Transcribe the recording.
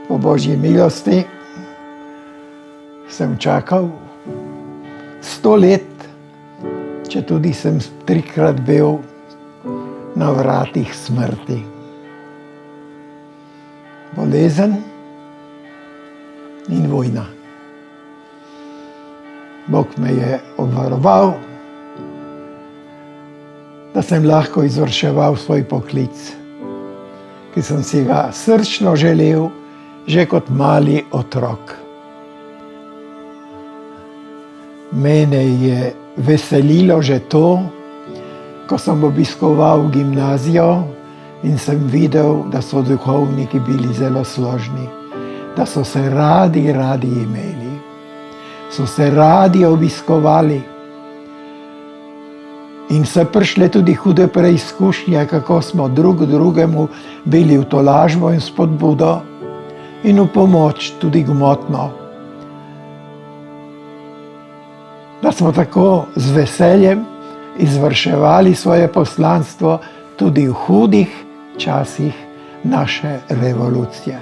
Po Božji milosti sem čakal 100 let, četudi sem 3-krat bil na vratih smrti. Bolezen in vojna. Bog me je obvaroval, da sem lahko izvrševal svoj poklic, ki sem si ga srčno želel že kot mali otrok. Mene je veselilo že to, ko sem obiskoval gimnazijo in sem videl, da so duhovniki bili zelo složni, da so se radi imeli, so se radi obiskovali in so prišle tudi hude preizkušnje, kako smo drug drugemu bili v tolažbo in spodbudo in v pomoč tudi gmotno. Da smo tako z veseljem izvrševali svoje poslanstvo tudi v hudih časih naše revolucije.